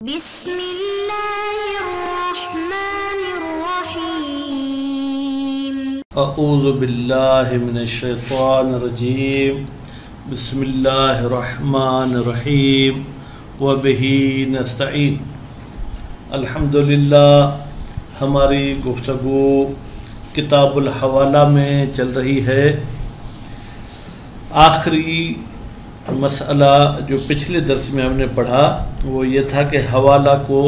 بسم اللہ الرحمن الرحیم اعوذ باللہ من الشیطان الرجیم بسم اللہ الرحمن الرحیم وبہ نستعین۔ الحمدللہ ہماری گفتگو کتاب الحوالہ میں چل رہی ہے۔ آخری مسئلہ جو پچھلے درس میں ہم نے پڑھا وہ یہ تھا کہ حوالہ کو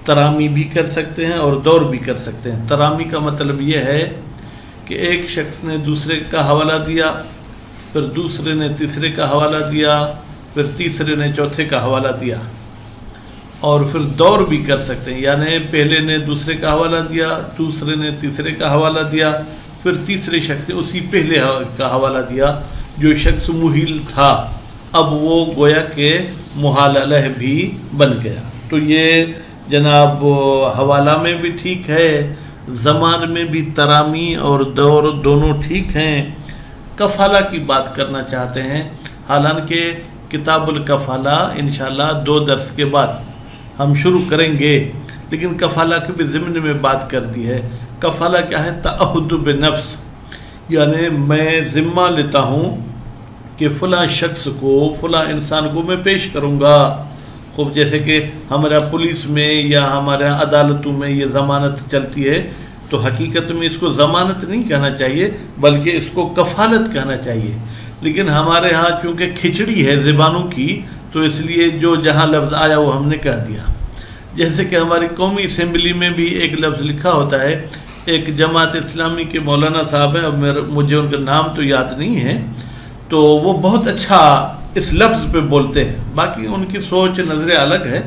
ترامی بھی کر سکتے ہیں اور دور بھی کر سکتے ہیں۔ ترامی کا مطلب یہ ہے کہ ایک شخص نے دوسرے کا حوالہ دیا، پھر دوسرے نے تیسرے کا حوالہ دیا، پھر تیسرے نے چوتھے کا حوالہ دیا، اور پھر دور بھی کر سکتے ہیں، یعنی پہلے نے دوسرے کا حوالہ دیا، دوسرے نے تیسرے کا حوالہ دیا، پھر تیسرے شخص نے اسی پہلے کا حوالہ دیا جو شخص محیل تھا، اب وہ گویا کہ محال علیہ بھی بن گیا۔ تو یہ جناب حوالہ میں بھی ٹھیک ہے، زمان میں بھی ترامی اور دور دونوں ٹھیک ہیں۔ کفالہ کی بات کرنا چاہتے ہیں، حالانکہ کتاب الکفالہ انشاءاللہ 2 درس کے بعد ہم شروع کریں گے، لیکن کفالہ کے بھی ضمن میں بات کر دی ہے۔ کفالہ کیا ہے؟ تعہد بنفس، یعنی میں ذمہ لیتا ہوں کہ فلاں شخص کو، فلاں انسان کو میں پیش کروں گا۔ خوب جیسے کہ ہمارا پولیس میں یا ہمارے عدالتوں میں یہ ضمانت چلتی ہے، تو حقیقت میں اس کو ضمانت نہیں کہنا چاہیے بلکہ اس کو کفالت کہنا چاہیے، لیکن ہمارے ہاں چونکہ کھچڑی ہے زبانوں کی تو اس لیے جو جہاں لفظ آیا وہ ہم نے کہہ دیا۔ جیسے کہ ہماری قومی اسمبلی میں بھی ایک لفظ لکھا ہوتا ہے، ایک جماعت اسلامی کے مولانا صاحب ہیں، اب مجھے ان کا نام تو یاد نہیں ہے، تو وہ بہت اچھا اس لفظ پہ بولتے ہیں، باقی ان کی سوچ نظریں الگ ہے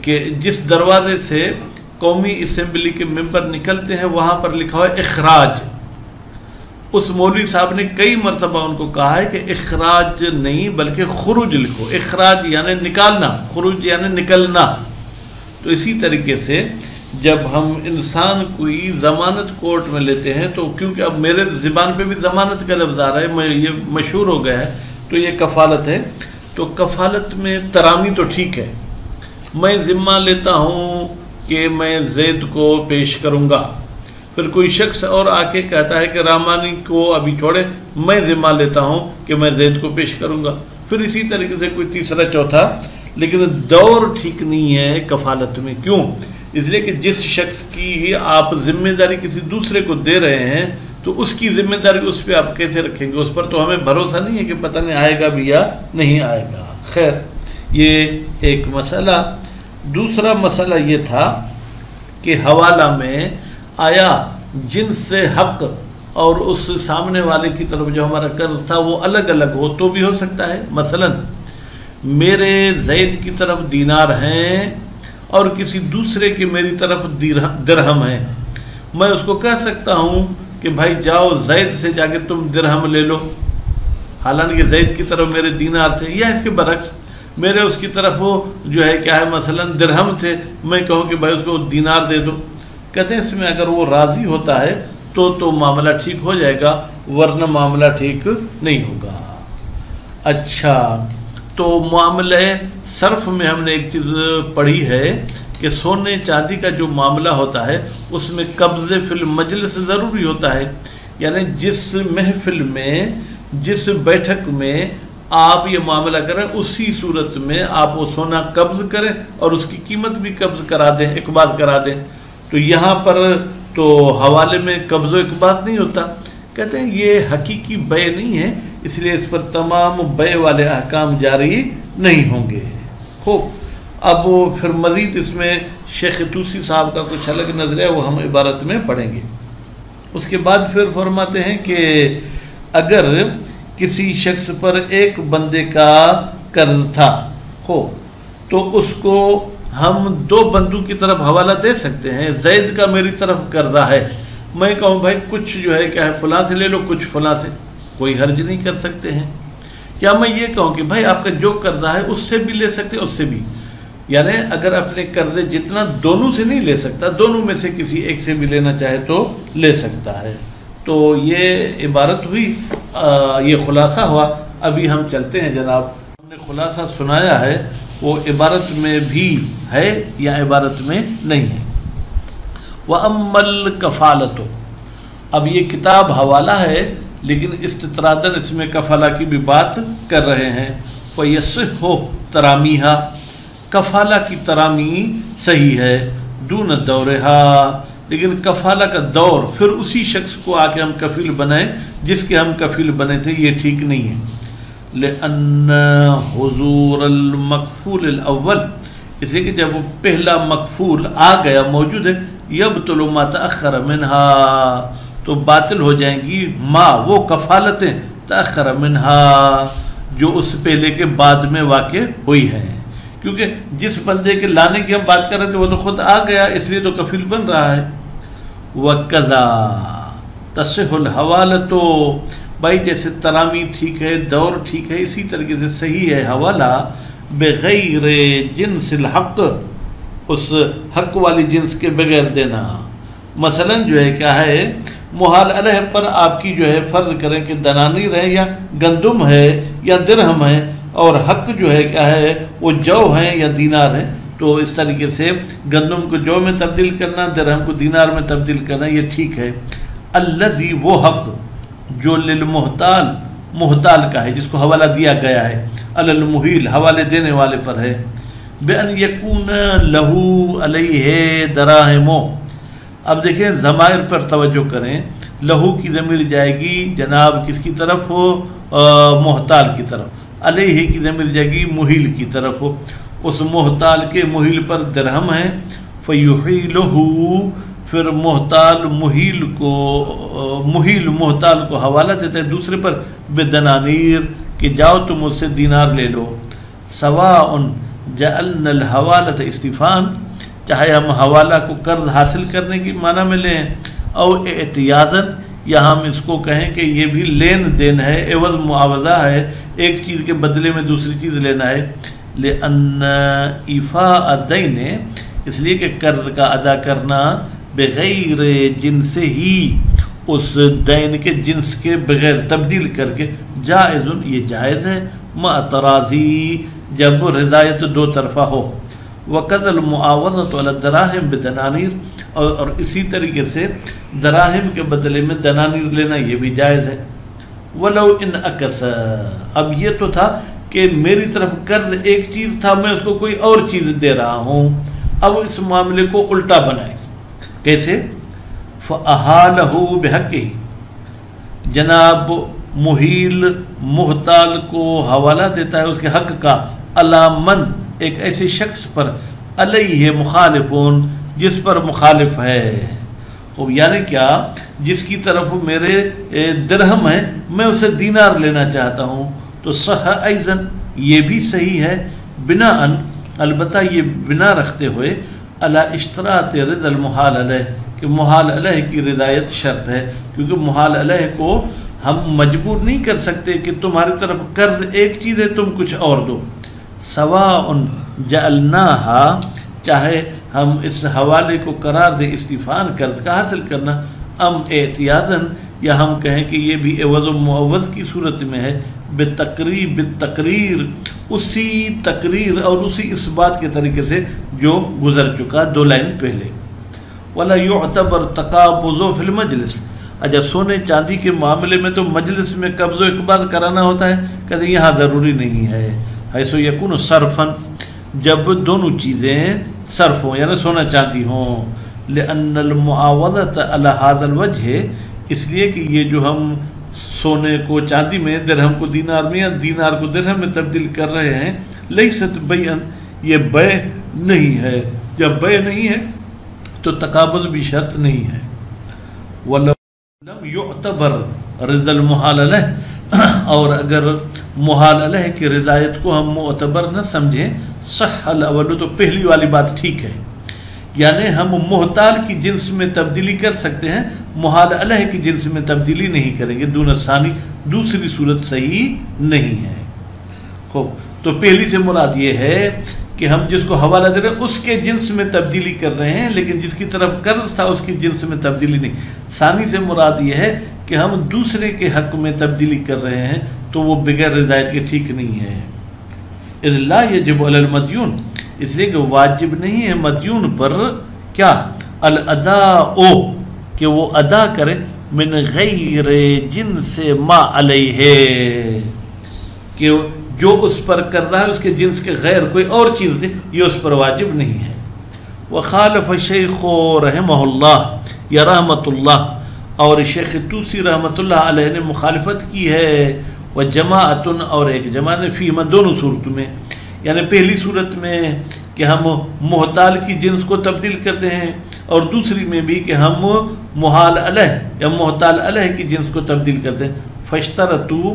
کہ جس دروازے سے قومی اسمبلی کے ممبر نکلتے ہیں وہاں پر لکھا ہوا ہے اخراج۔ اس مولوی صاحب نے کئی مرتبہ ان کو کہا ہے کہ اخراج نہیں بلکہ خروج لکھو، اخراج یعنی نکالنا، خروج یعنی نکلنا۔ تو اسی طریقے سے جب ہم انسان کوئی ضمانت کورٹ میں لیتے ہیں تو کیونکہ اب میرے زبان پہ بھی ضمانت کا لفظ آ رہا ہے، یہ مشہور ہو گیا ہے، تو یہ کفالت ہے۔ تو کفالت میں ترامی تو ٹھیک ہے، میں ذمہ لیتا ہوں کہ میں زید کو پیش کروں گا، پھر کوئی شخص اور آ کے کہتا ہے کہ رامانی کو ابھی چھوڑے، میں ذمہ لیتا ہوں کہ میں زید کو پیش کروں گا، پھر اسی طریقے سے کوئی تیسرا چوتھا، لیکن دور ٹھیک نہیں ہے کفالت میں۔ کیوں؟ اس لیے کہ جس شخص کی آپ ذمہ داری کسی دوسرے کو دے رہے ہیں تو اس کی ذمہ داری اس پہ آپ کیسے رکھیں گے؟ اس پر تو ہمیں بھروسہ نہیں ہے کہ پتہ نہیں آئے گا بھی یا نہیں آئے گا۔ خیر، یہ ایک مسئلہ۔ دوسرا مسئلہ یہ تھا کہ حوالہ میں آیا جنس سے حق اور اس سامنے والے کی طرف جو ہمارا قرض تھا وہ الگ الگ ہو تو بھی ہو سکتا ہے۔ مثلا میرے زید کی طرف دینار ہیں اور کسی دوسرے کی میری طرف درہم ہیں، میں اس کو کہہ سکتا ہوں کہ بھائی جاؤ زید سے جا کے تم درہم لے لو، حالانکہ زید کی طرف میرے دینار تھے، یا اس کے برعکس میرے اس کی طرف وہ جو ہے کیا ہے مثلا درہم تھے، میں کہوں کہ بھائی اس کو دینار دے دو۔ کہتے ہیں اس میں اگر وہ راضی ہوتا ہے تو معاملہ ٹھیک ہو جائے گا، ورنہ معاملہ ٹھیک نہیں ہوگا۔ اچھا، تو معاملہ صرف میں ہم نے ایک چیز پڑھی ہے کہ سونے چاندی کا جو معاملہ ہوتا ہے اس میں قبض فی المجلس ضروری ہوتا ہے، یعنی جس محفل میں، جس بیٹھک میں آپ یہ معاملہ کریں اسی صورت میں آپ وہ سونا قبض کریں اور اس کی قیمت بھی قبض کرا دیں، اقباض کرا دیں۔ تو یہاں پر تو حوالے میں قبض و اقباض نہیں ہوتا۔ کہتے ہیں یہ حقیقی بے نہیں ہے، اس لیے اس پر تمام بے والے احکام جاری نہیں ہوں گے۔ خوب، اب پھر مزید اس میں شیخ توسی صاحب کا کچھ الگ نظریہ وہ ہم عبارت میں پڑھیں گے۔ اس کے بعد پھر فرماتے ہیں کہ اگر کسی شخص پر ایک بندے کا قرض تھا تو اس کو ہم 2 بندوں کی طرف حوالہ دے سکتے ہیں۔ زید کا میری طرف قرضہ ہے، میں کہوں بھائی کچھ جو ہے کیا ہے فلاں سے لے لو، کچھ فلاں سے، کوئی حرج نہیں کر سکتے ہیں۔ یا میں یہ کہوں کہ بھائی آپ کا جو قرضہ ہے اس سے بھی لے سکتے ہیں، اس سے بھی، یعنی اگر اپنے قرضے جتنا دونوں سے نہیں لے سکتا، دونوں میں سے کسی ایک سے بھی لینا چاہے تو لے سکتا ہے۔ تو یہ عبارت ہوئی، یہ خلاصہ ہوا۔ ابھی ہم چلتے ہیں جناب، ہم نے خلاصہ سنایا ہے وہ عبارت میں بھی ہے یا عبارت میں نہیں ہے۔ وَأَمَّا الْكَفَالَةُ، اب یہ کتاب حوالہ ہے لیکن استطراداً اس میں کفالہ کی بھی بات کر رہے ہیں۔ وَيَصِحُّ تَرَامِيهَا، کفالہ کی ترامی صحیح ہے، دون دورہا، لیکن کفالہ کا دور پھر اسی شخص کو آ کے ہم کفیل بنائیں جس کے ہم کفیل بنے تھے، یہ ٹھیک نہیں ہے۔ لِأَنَّ حضور المکفول الاول، اس لیے کہ جب وہ پہلا مکفول آ گیا موجود ہے، یبطل ما تأخر منہا، تو باطل ہو جائیں گی ما وہ کفالتیں تأخر منہا جو اس پہلے کے بعد میں واقع ہوئی ہیں، کیونکہ جس بندے کے لانے کی ہم بات کر رہے تھے وہ تو خود آ گیا، اس لیے تو کفیل بن رہا ہے۔ وَكَذَا تَصِحُ الْحَوَالَةُ، بھائی جیسے ترامی ٹھیک ہے، دور ٹھیک ہے، اسی طریقے سے صحیح ہے حوالہ بغیر جنس الحق، اس حق والی جنس کے بغیر دینا۔ مثلا جو ہے کیا ہے، محال علیہ پر آپ کی جو ہے فرض کریں کہ دنانیر ہے یا گندم ہے یا درہم ہے، اور حق جو ہے کیا ہے وہ جو ہیں یا دینار ہے، تو اس طریقے سے گندم کو جو میں تبدیل کرنا، درہم کو دینار میں تبدیل کرنا، یہ ٹھیک ہے۔ الذی، وہ حق جو للمحتال، محتال کا ہے، جس کو حوالہ دیا گیا ہے، علی المحیل، حوالے دینے والے پر ہے، بأن یکون لہو علیہ دراہم۔ اب دیکھیں ضمائر پر توجہ کریں، لہو کی ضمیر جائے گی جناب کس کی طرف ہو، محتال کی طرف، علیہ کی ضمیر جائے گی محیل کی ہو، اس محتال کے محیل پر درہم ہے، فیحیلہ، پھر محتال محیل کو، محیل محتال کو حوالہ دیتا ہے دوسرے پر، بدنانیر، کہ جاؤ تم اس سے دینار لے لو۔ سواء جعلنا الحوالۃ استفان، چاہے ہم حوالہ کو قرض حاصل کرنے کی معنی میں لیں، او اعتیاضاً، یا ہم اس کو کہیں کہ یہ بھی لین دین ہے، عوض معاوضہ ہے، ایک چیز کے بدلے میں دوسری چیز لینا ہے۔ لأن ایفاء الدین، اس لیے کہ قرض کا ادا کرنا بغیر جنس ہی، اس دین کے جنس کے بغیر تبدیل کر کے، جائز، یہ جائز ہے، مع تراضی، جب رضایت دو طرفہ ہو۔ وَقَذَ الْمُعَاوَضَةُ عَلَى الدَّرَاهِمْ بِدَنَانِيرٍ، اور اسی طریقے سے دراہم کے بدلے میں دنانیر لینا یہ بھی جائز ہے۔ وَلَوْ إِنْ أَكَسَ، اب یہ تو تھا کہ میری طرف قرض ایک چیز تھا، میں اس کو کوئی اور چیز دے رہا ہوں، اب اس معاملے کو الٹا بنائیں، کیسے؟ فَأَحَالَهُ بِحَقِّهِ، جناب محیل محتال کو حوالہ دیتا ہے اس کے حق کا، علی من، ایک ایسے شخص پر، علیہ مخالفون، جس پر مخالف ہے، یعنی کیا، جس کی طرف میرے درہم ہے میں اسے دینار لینا چاہتا ہوں، تو صح ایضاً، یہ بھی صحیح ہے، بناءً، البتہ یہ بنا رکھتے ہوئے، علی اشتراط رضا المحال علیہ، کہ محال علیہ کی رضایت شرط ہے، کیونکہ محال علیہ کو ہم مجبور نہیں کر سکتے کہ تمہاری طرف قرض ایک چیز ہے تم کچھ اور دو۔ سواء جعلناہا، چاہے ہم اس حوالے کو قرار دیں استفان، قرض کا حاصل کرنا، ام اعتیاضاً، یا ہم کہیں کہ یہ بھی عوض و معوض کی صورت میں ہے، بالتقریر، اسی تقریر اور اسی اس بات کے طریقے سے جو گزر چکا دو لائن پہلے۔ ولا يعتبر تقابض فی المجلس، اچھا سونے چاندی کے معاملے میں تو مجلس میں قبض و اقباض کرانا ہوتا ہے، کہتے ہیں یہاں ضروری نہیں ہے، حیث یکون صرفاً، جب دونوں چیزیں صرف ہوں یعنی سونا چاندی ہوں، لأن المعاوضۃ علی ھذا الوجہ، اس لیے کہ یہ جو ہم سونے کو چاندی میں، درہم کو دینار میں یا دینار کو درہم میں تبدیل کر رہے ہیں، لیست بیعن، یہ بے نہیں ہے، جب بے نہیں ہے تو تقابض بھی شرط نہیں ہے۔ وَلَمْ يُعْتَبَرْ رضا المحال علیہ، اور اگر محال علیہ کی رضایت کو ہم معتبر نہ سمجھیں، صح الاول، تو پہلی والی بات ٹھیک ہے، یعنی ہم محتال کی جنس میں تبدیلی کر سکتے ہیں، محال علیہ کی جنس میں تبدیلی نہیں کریں گے، دون ثانی، دوسری صورت صحیح نہیں ہے۔ خوب، تو پہلی سے مراد یہ ہے کہ ہم جس کو حوالہ دے رہے ہیں اس کے جنس میں تبدیلی کر رہے ہیں، لیکن جس کی طرف قرض تھا اس کی جنس میں تبدیلی نہیں۔ ثانی سے مراد یہ ہے کہ ہم دوسرے کے حق میں تبدیلی کر رہے ہیں، تو وہ بغیر رضایت کے ٹھیک نہیں ہے۔ اذ لا یجب علی المدیون، اس لیے کہ واجب نہیں ہے مدیون پر کیا الاداء کہ وہ ادا کرے من غیر جنس ما علیہ کہ جو اس پر کر رہا ہے اس کے جنس کے غیر کوئی اور چیز دے، یہ اس پر واجب نہیں ہے۔ وخالف شیخ رحمہ اللہ یا رحمۃ اللہ، اور شیخ توسی رحمۃ اللہ علیہ نے مخالفت کی ہے، وجماعت اور ایک جماعت نے فیما دونوں صورتوں میں، یعنی پہلی صورت میں کہ ہم محتال کی جنس کو تبدیل کرتے ہیں، اور دوسری میں بھی کہ ہم محال علیہ یا محتال علیہ کی جنس کو تبدیل کرتے ہیں۔ فاشترطوا،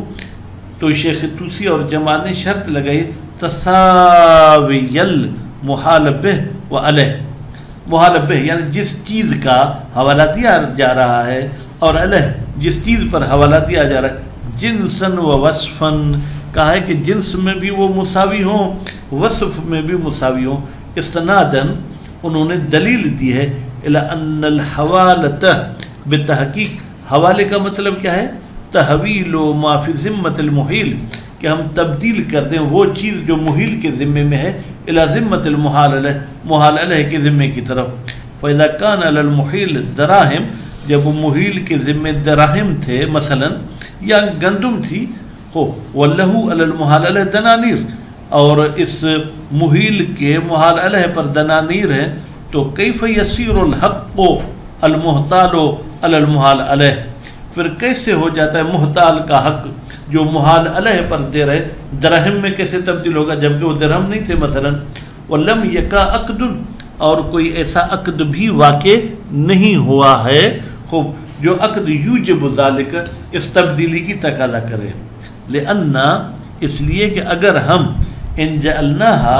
تو شیخ توسی اور جماعت نے شرط لگائی تساوی المحال بہ و علیہ، محال بہ یعنی جس چیز کا حوالہ دیا جا رہا ہے اور علیہ جس چیز پر حوالہ دیا جا رہا ہے، جنسن و وصفن، کہا ہے کہ جنس میں بھی وہ مساوی ہوں، وصف میں بھی مساوی ہوں۔ استنادن، انہوں نے دلیل دی ہے الی ان الحوالۃ بتحقیق، حوالے کا مطلب کیا ہے؟ تحویل ما فی ذمۃ المحیل، کہ ہم تبدیل کر دیں وہ چیز جو محیل کے ذمے میں ہے الی ذمۃ المحال علیہ، محال علیہ کے ذمے کی طرف۔ فاذا کان علی المحیل دراہم، جب وہ محیل کے ذمے دراہم تھے مثلا یا گندم تھی، وَلَّهُ عَلَى الْمُحَالِ عَلَيْهِ دَنَانِيرُ، اور اس محیل کے محال علیہ پر دنانیر ہے، تو کیف یصیر الحق المحتال علی المحال علیہ، پھر کیسے ہو جاتا ہے محتال کا حق جو محال علیہ پر دے رہے درہم میں کیسے تبدیل ہوگا جبکہ وہ درہم نہیں تھے مثلا۔ وَلَمْ يَكَا عَقْدٌ، اور کوئی ایسا عقد بھی واقع نہیں ہوا ہے خوب جو عقد یوجب ذالک، اس تبدیلی کی تقاضا کرے۔ لأن، اس لیے کہ اگر ہم ان جعلناها،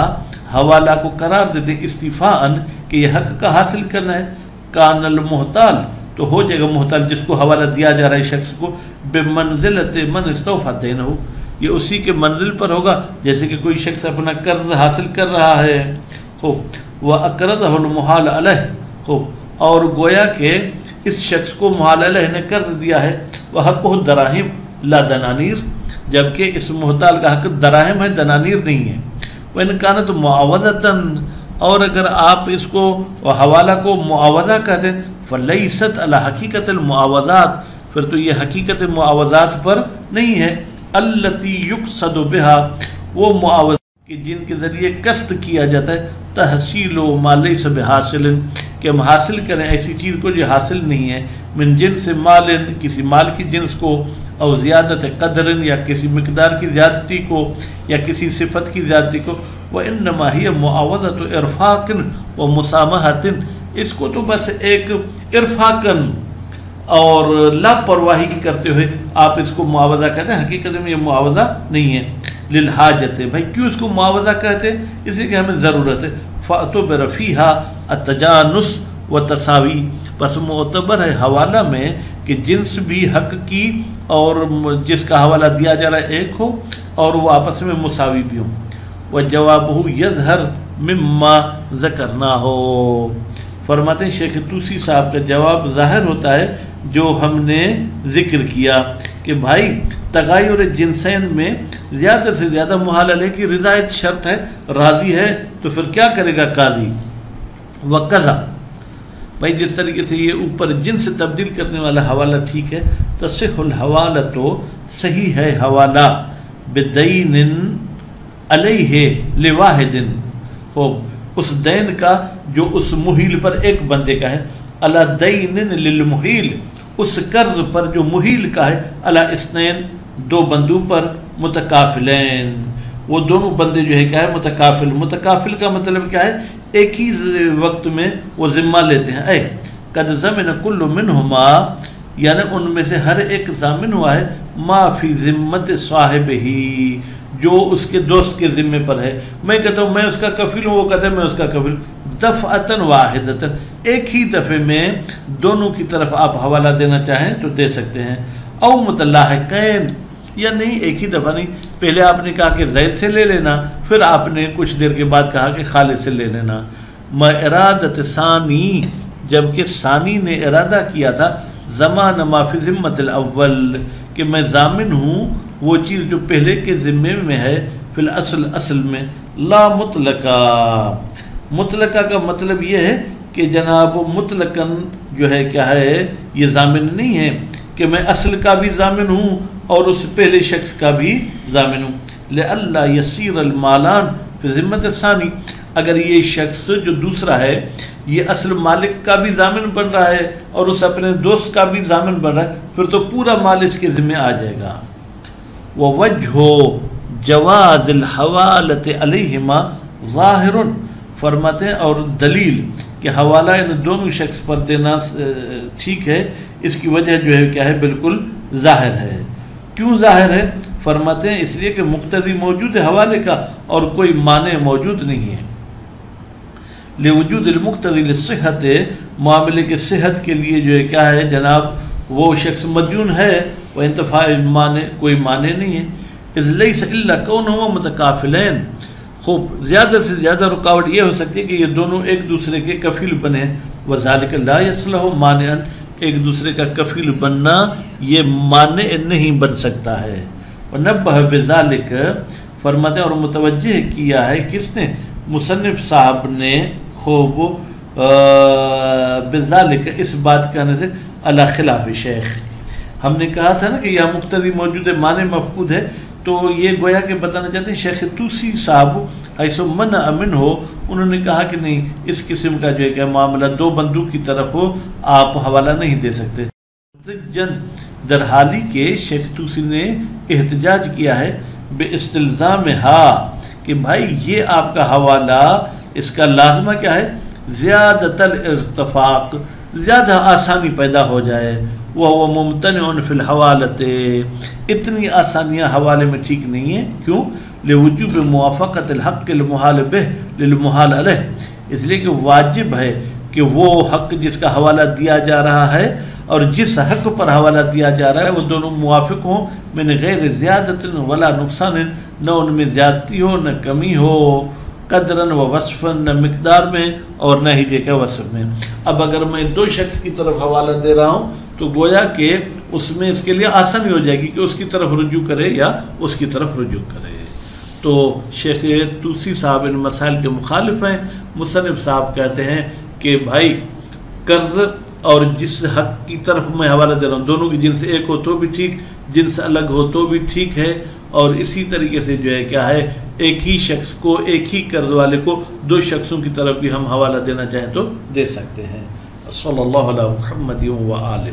حوالہ کو قرار دیتے استفاءً کہ یہ حق کا حاصل کرنا ہے، کان المحتال، تو ہو جائے گا محتال جس کو حوالہ دیا جا رہا ہے شخص کو، بمنزلت من استوفى دینہ، یہ اسی کے منزل پر ہوگا جیسے کہ کوئی شخص اپنا قرض حاصل کر رہا ہے، وَأَقْرَضَهُ الْمُحَالَ عَلَيْهِ، اور گویا کہ اس شخص کو محال علیہ نے قرض دیا ہے، وَحَقُّهُ الدَّرَاهِمْ لَا دَنَانِيرُ، جبکہ اس محتال کا حق دراہم ہے دنانیر نہیں ہے۔ وَإِنْ كَانَتْ مُعَاوَضَةً، اور اگر آپ اس کو حوالہ کو معاوضہ کہتے ہیں، فَلَيْسَتْ عَلَى حَقِيقَةِ الْمُعَاوَضَاتِ، پھر تو یہ حقیقت معاوضات پر نہیں ہے، الَّتِي يُقْصَدُ بِهَا، وہ معاوضہ کہ جن کے ذریعے قصد کیا جاتا ہے تحصیل ما لیس بحاصل، کہ ہم حاصل کریں ایسی چیز کو جو حاصل نہیں ہے، من جنس مال، کسی مال کی جنس کو، او زیادت قدر، یا کسی مقدار کی زیادتی کو، یا کسی صفت کی زیادتی کو، وَإِنَّمَا هِيَ مُعَاوَضَةُ إِرْفَاقٍ وَمُسَامَحَةٍ، اس کو تو بس ایک ارفاقن اور لاپرواہی کرتے ہوئے آپ اس کو معاوضہ کہتے ہیں، حقیقت میں یہ معاوضہ نہیں ہے۔ للحاجت، بھائی کیوں اس کو معاوضہ کہتے ہیں؟ اس لیے کہ ہمیں ضرورت ہے۔ فَأْتُبِرَ فِيهَا التَّجَانُسُ وَتَسَاوِي، پس معتبر ہے حوالہ میں کہ جنس بھی حق کی اور جس کا حوالہ دیا جا رہا ہے ایک ہو اور وہ آپس میں مساوی بھی ہوں۔ وَجَوَابُهُ يَظْهَرْ مِمَّا ذَكَرْنَاهُ، فرماتے ہیں شیخ توسی صاحب کا جواب ظاہر ہوتا ہے جو ہم نے ذکر کیا کہ بھائی تغیر جنسین میں زیادہ سے زیادہ محال علیہ کی رضایت شرط ہے، راضی ہے تو پھر کیا کرے گا قاضی؟ وقضا، بھائی جس طریقے سے یہ اوپر جنس تبدیل کرنے والا حوالہ ٹھیک ہے، تصح الحوالہ، تو صحیح ہے حوالہ، بدین علیہ لواحد، خوب اس دین کا جو اس محیل پر ایک بندے کا ہے، علی دین للمحیل، اس قرض پر جو محیل کا ہے، علی اثنین، دو بندوں پر، متکافلین، وہ دونوں بندے جو ہے کیا ہے متکافل، متکافل کا مطلب کیا ہے؟ ایک ہی وقت میں وہ ذمہ لیتے ہیں۔ اے قد ضمن کل منہما، یعنی ان میں سے ہر ایک ضامن ہوا ہے، ما فی ذمت صاحب ہی، جو اس کے دوست کے ذمے پر ہے۔ میں کہتا ہوں میں اس کا کفیل ہوں، وہ کہتا ہے میں اس کا کفیل، دفعتاً واحدتاً، ایک ہی دفعے میں دونوں کی طرف آپ حوالہ دینا چاہیں تو دے سکتے ہیں۔ او متلاحقین، یا نہیں ایک ہی دفعہ نہیں، پہلے آپ نے کہا کہ زید سے لے لینا، پھر آپ نے کچھ دیر کے بعد کہا کہ خالد سے لے لینا۔ ما ارادت ثانی، جبکہ ثانی نے ارادہ کیا تھا زمان ما فی ذمت الاول، کہ میں ضامن ہوں وہ چیز جو پہلے کے ذمے میں ہے، فی الاصل اصل میں لا مطلقہ، مطلقہ کا مطلب یہ ہے کہ جناب مطلقاً جو ہے کیا ہے یہ ضامن نہیں ہے کہ میں اصل کا بھی ضامن ہوں اور اس پہلے شخص کا بھی ضامن ہوں. لئلا یسیر المالان فی ذمۃ الثانی، اگر یہ شخص جو دوسرا ہے یہ اصل مالک کا بھی ضامن بن رہا ہے اور اس اپنے دوست کا بھی ضامن بن رہا ہے پھر تو پورا مال اس کے ذمہ آ جائے گا. وَوَجْهُ جواز الحوالۃ علیہما ظاہر، فرماتے ہیں اور دلیل کہ حوالہ ان دونوں شخص پر دینا ٹھیک ہے، اس کی وجہ جو ہے کیا ہے بالکل ظاہر ہے. کیوں ظاہر ہے؟ فرماتے ہیں اس لیے کہ مقتضی موجود ہے حوالے کا اور کوئی مانع موجود نہیں ہے. لوجود المقتضی للصحت، معاملے کے صحت کے لیے جو ہے کیا ہے جناب وہ شخص مدیون ہے، وہ انتفاع مانع کوئی مانع نہیں ہے. اذ لیس الا کونہما متکافلین، خوب زیادہ سے زیادہ رکاوٹ یہ ہو سکتی ہے کہ یہ دونوں ایک دوسرے کے کفیل بنے. وذالک لا یصلح مانعا، ایک دوسرے کا کفیل بننا یہ مانع نہیں بن سکتا ہے. ونبہ بذالک، فرماتے اور متوجہ کیا ہے کس نے؟ مصنف صاحب نے خوب بذالک اس بات کہنے سے علی خلاف شیخ. ہم نے کہا تھا نا کہ یا مقتضی موجود ہے معنی مفقود ہے، تو یہ گویا کہ بتانا چاہتے ہیں شیخ توسی صاحب ایسو منع امن ہو، انہوں نے کہا کہ نہیں اس قسم کا جو ہے کہ معاملہ دو بندوں کی طرف ہو آپ حوالہ نہیں دے سکتے. در حالی کے شیخ توسی نے احتجاج کیا ہے بے استلزامہا کہ بھائی یہ آپ کا حوالہ اس کا لازمہ کیا ہے؟ زیادۃ الارتفاق، زیادہ آسانی پیدا ہو جائے. وہ ممتنع فی الحوالۃ، اتنی آسانیاں حوالے میں ٹھیک نہیں ہیں. کیوں؟ لوجوب موافقت الحق المحال بہ للمحال علیہ، اس لیے کہ واجب ہے کہ وہ حق جس کا حوالہ دیا جا رہا ہے اور جس حق پر حوالہ دیا جا رہا ہے وہ دونوں موافق ہوں، من غیر زیادت ولا نقصان، نہ ان میں زیادتی ہو نہ کمی ہو، قدراً و وصفاً، نہ مقدار میں اور نہ ہی کہ وصف میں. اب اگر میں دو شخص کی طرف حوالہ دے رہا ہوں تو گویا کہ اس میں اس کے لیے آسانی ہو جائے گی کہ اس کی طرف رجوع کرے یا اس کی طرف رجوع کرے. تو شیخ توسی صاحب ان مسائل کے مخالف ہیں. مصنف صاحب کہتے ہیں کہ بھائی قرض اور جس حق کی طرف میں حوالہ دے رہا ہوں دونوں کی جنس ایک ہو تو بھی ٹھیک، جنس الگ ہو تو بھی ٹھیک ہے، اور اسی طریقے سے جو ہے کیا ہے ایک ہی شخص کو، ایک ہی قرض والے کو دو شخصوں کی طرف بھی ہم حوالہ دینا چاہیں تو دے سکتے ہیں. صلی اللہ علیہ محمد و آلہ.